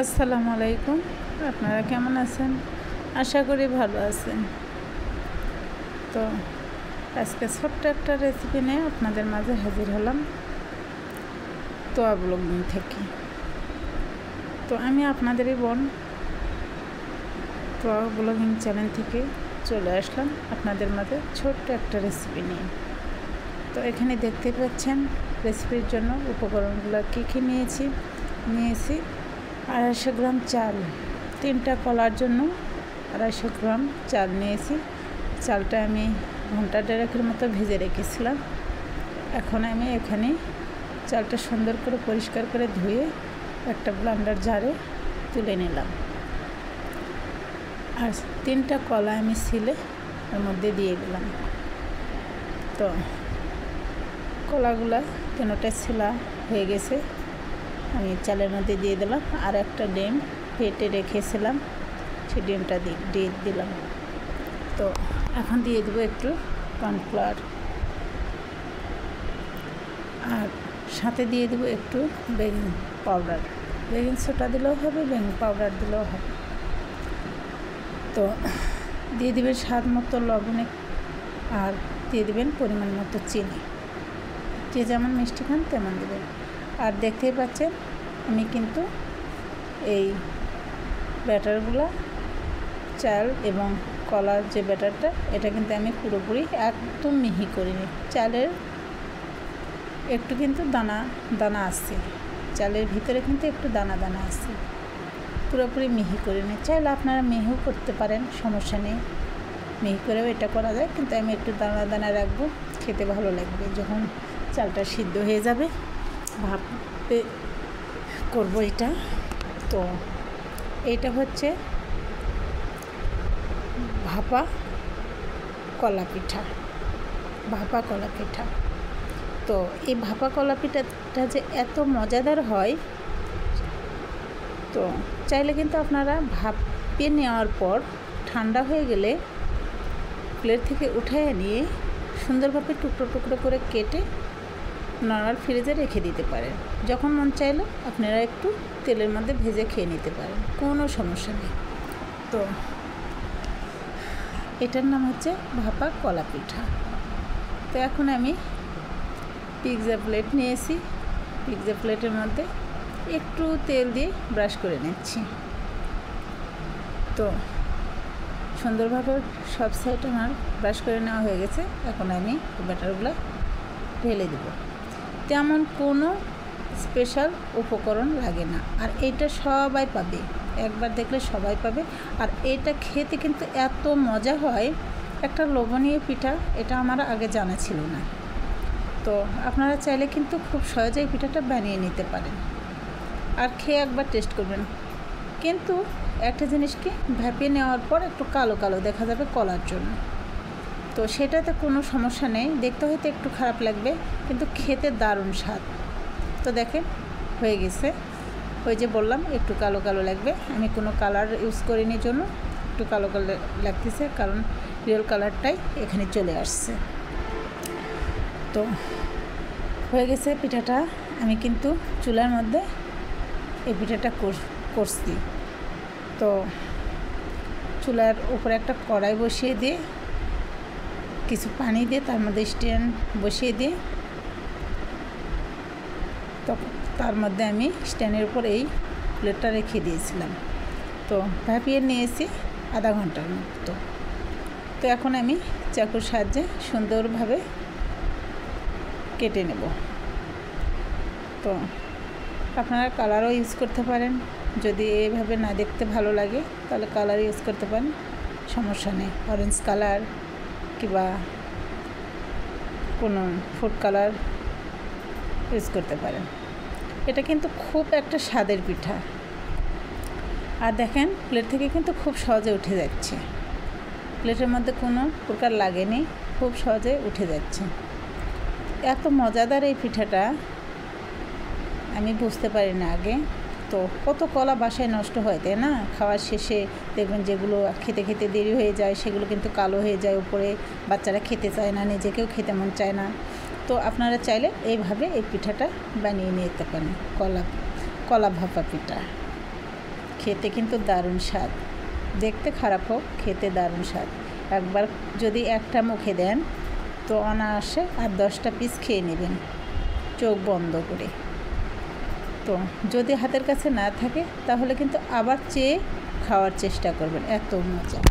আসসালামু আলাইকুম। আপনারা কেমন আছেন? আশা করি ভালো আছেন। তো আজকে ছোট্ট একটা রেসিপি নিয়ে আপনাদের মাঝে হাজির হলাম তোয়া ব্লগিং থেকে। তো আমি আপনাদেরই বোন তোয়া ব্লগিং চ্যানেল থেকে চলে আসলাম আপনাদের মাঝে ছোট্ট একটা রেসিপি নিয়ে। তো এখানে দেখতে পাচ্ছেন রেসিপির জন্য উপকরণগুলো কী নিয়েছি 250 গ্রাম চাল, 3টা কলার জন্য 250 গ্রাম চাল নিয়েছি। চালটা আমি ঘন্টা দেড়েকের মতো ভেজে রেখেছিলাম। এখন আমি এখানে চালটা সুন্দর করে পরিষ্কার করে ধুয়ে একটা ব্লেন্ডার জারে তুলে নিলাম। আর 3টা কলা আমি ছিলে এর মধ্যে দিয়ে দিলাম। তো কলাগুলা 3টা ছিলা হয়ে গেছে, আমি চালের মধ্যে দিয়ে দিলাম। আর একটা ডিম ফেটে রেখেছিলাম, সেই ডিমটা দিয়ে দিলাম। তো এখন দিয়ে দেবো একটু কর্নফ্লাওয়ার, আর সাথে দিয়ে দেবো একটু বেকিং পাউডার। বেকিং সোডা দিলেও হবে, বেকিং পাউডার দিলেও হবে। তো দিয়ে দেবেন স্বাদ মতো লবণ, আর দিয়ে দেবেন পরিমাণ মতো চিনি। যে যেমন মিষ্টি খান তেমন দেবেন। আর দেখতেই পাচ্ছেন আমি কিন্তু এই ব্যাটারগুলো, চাল এবং কলার যে ব্যাটারটা, এটা কিন্তু আমি পুরোপুরি একদম মিহি করিনি। চালের একটু কিন্তু দানা দানা আসছে, চালের ভিতরে কিন্তু একটু দানা দানা আসছে, পুরোপুরি মিহি করিনি। চাইলে আপনারা মিহিও করতে পারেন, সমস্যা নেই, মিহি করেও এটা করা যায়। কিন্তু আমি একটু দানা দানা রাখবো, খেতে ভালো লাগবে। যখন চালটা সিদ্ধ হয়ে যাবে ভাপে করব এটা। তো এটা হচ্ছে ভাপা কলা পিঠা, ভাপা কলা পিঠা। তো এই ভাপা কলা পিঠাটা যে এত মজাদার হয়, তো চাইলে কিন্তু আপনারা ভাপে নেওয়ার পর ঠান্ডা হয়ে গেলে প্লেট থেকে উঠিয়ে নিয়ে সুন্দরভাবে টুকরো টুকরো করে কেটে নর্মাল ফ্রিজে রেখে দিতে পারেন। যখন মন চাইলো আপনারা একটু তেলের মধ্যে ভেজে খেয়ে নিতে পারেন, কোনো সমস্যা নেই। তো এটার নাম হচ্ছে ভাপা কলা পিঠা। তো এখন আমি পিৎজা প্লেট নিয়েছি, পিৎজা প্লেটের মধ্যে একটু তেল দিয়ে ব্রাশ করে নিচ্ছি। তো সুন্দরভাবে সব সাইড আমার ব্রাশ করে নেওয়া হয়ে গেছে। এখন আমি ব্যাটারগুলো ঢেলে দেবো। তেমন কোনো স্পেশাল উপকরণ লাগে না, আর এটা সবাই পাবে, একবার দেখলে সবাই পাবে। আর এটা খেতে কিন্তু এত মজা হয়, একটা লোভনীয় পিঠা, এটা আমার আগে জানা ছিল না। তো আপনারা চাইলে কিন্তু খুব সহজেই পিঠাটা বানিয়ে নিতে পারেন, আর খেয়ে একবার টেস্ট করবেন। কিন্তু একটা জিনিস কি, ভাপিয়ে নেওয়ার পর একটু কালো কালো দেখা যাবে কলার জন্য। তো সেটাতে কোনো সমস্যা নেই, দেখতে হয়তো একটু খারাপ লাগবে, কিন্তু খেতে দারুণ স্বাদ। তো দেখেন হয়ে গেছে, ওই যে বললাম একটু কালো কালো লাগবে, আমি কোনো কালার ইউজ করিনি জন্য একটু কালো কালো লাগতেছে, কারণ রিয়েল কালারটাই এখানে চলে আসছে। তো হয়ে গেছে পিঠাটা। আমি কিন্তু চুলার মধ্যে এই পিঠাটা করছি। তো চুলার উপরে একটা কড়াই বসিয়ে দিয়ে কিছু পানি দিয়ে তার মধ্যে স্ট্যান্ড বসিয়ে দিয়ে, তো তার মধ্যে আমি স্ট্যান্ডের উপর এই প্লেটটা রেখে দিয়েছিলাম। তো ভাপিয়ে নিয়েছি আধা ঘন্টার মতো। তো এখন আমি চাকুর সাহায্যে সুন্দরভাবে কেটে নেব। তো আপনারা কালারও ইউজ করতে পারেন, যদি এইভাবে না দেখতে ভালো লাগে তাহলে কালার ইউজ করতে পারেন, সমস্যা নেই। অরেঞ্জ কালার কিংবা কোনো ফুড কালার ইউজ করতে পারেন। এটা কিন্তু খুব একটা স্বাদের পিঠা। আর দেখেন প্লেট থেকে কিন্তু খুব সহজে উঠে যাচ্ছে, প্লেটের মধ্যে কোনো প্রকার লাগেনি, খুব সহজে উঠে যাচ্ছে। এত মজাদার এই পিঠাটা আমি বুঝতে পারি না আগে। তো কত কলা বাসায় নষ্ট হয়, তাই না? খাওয়ার শেষে দেখবেন যেগুলো খেতে খেতে দেরি হয়ে যায় সেগুলো কিন্তু কালো হয়ে যায় উপরে, বাচ্চারা খেতে চায় না, নিজেকেও খেতে মন চায় না। তো আপনারা চাইলে এইভাবে এই পিঠাটা বানিয়ে নিতে পারেন, কলা ভাপা পিঠা। খেতে কিন্তু দারুণ স্বাদ, দেখতে খারাপ হোক খেতে দারুণ স্বাদ। একবার যদি একটা মুখে দেন তো অনায়াসে আর 10টা পিস খেয়ে নেবেন চোখ বন্ধ করে। তো যদি হাতের কাছে না থাকে তাহলে কিন্তু আবার চেয়ে খাওয়ার চেষ্টা করবেন, এত মজা।